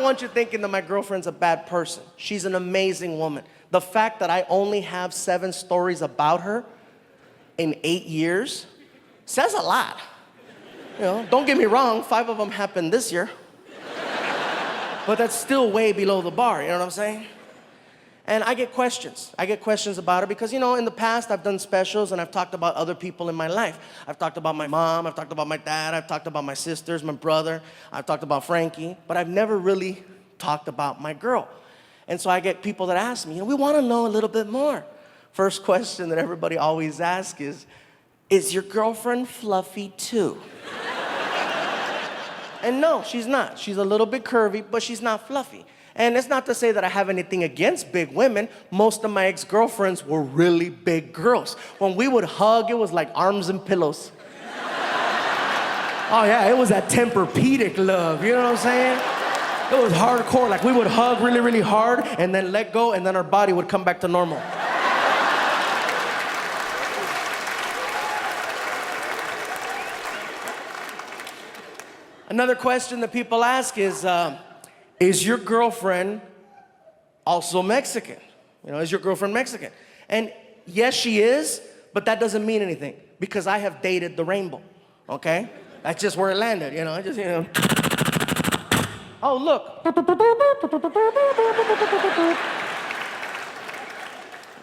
don't want you thinking that my girlfriend's a bad person. She's an amazing woman. The fact that I only have 7 stories about her in 8 years says a lot. You know, don't get me wrong, 5 of them happened this year. But that's still way below the bar, you know what I'm saying? And I get questions. I get questions about her because, you know, in the past I've done specials and I've talked about other people in my life. I've talked about my mom, I've talked about my dad, I've talked about my sisters, my brother, I've talked about Frankie, but I've never really talked about my girl. And so I get people that ask me, you know, we want to know a little bit more. First question that everybody always asks is your girlfriend fluffy too? And no, she's not. She's a little bit curvy, but she's not fluffy. And it's not to say that I have anything against big women. Most of my ex-girlfriends were really big girls. When we would hug, it was like arms and pillows. Oh yeah, it was that Tempur-Pedic love, you know what I'm saying? It was hardcore, like we would hug really, really hard and then let go and then our body would come back to normal. Another question that people ask is your girlfriend also Mexican? You know, is your girlfriend Mexican? And yes, she is, but that doesn't mean anything because I have dated the rainbow, okay? That's just where it landed, you know, I just, you know. Oh, look.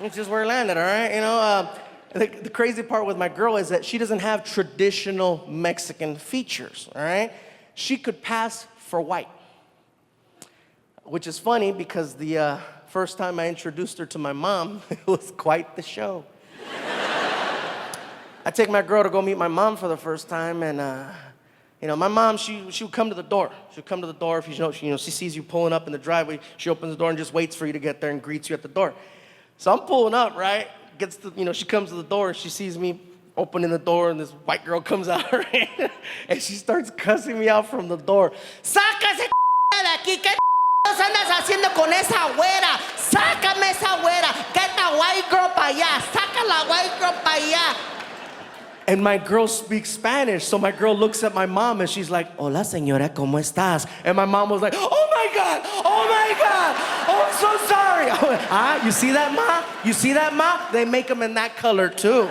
It's just where it landed, all right? You know, the crazy part with my girl is that she doesn't have traditional Mexican features, all right? She could pass for white, which is funny because the first time I introduced her to my mom, it was quite the show. I take my girl to go meet my mom for the first time, and you know, my mom, she would come to the door. She would come to the door if she sees you pulling up in the driveway. She opens the door and just waits for you to get there and greets you at the door. So I'm pulling up, right? She comes to the door and she sees me opening the door, and this white girl comes out, right? And she starts cussing me out from the door. ¡Sácase de aquí! ¿Qué andas haciendo con esa güera? ¡Sácame esa güera! ¡Get the white girl para allá! ¡Saca la white girl para allá! And my girl speaks Spanish, so my girl looks at my mom and she's like, "Hola, señora, ¿cómo estás?" And my mom was like, "Oh my God! Oh my God! Oh, I'm so sorry!" I went, you see that, Ma? You see that, Ma? They make them in that color too.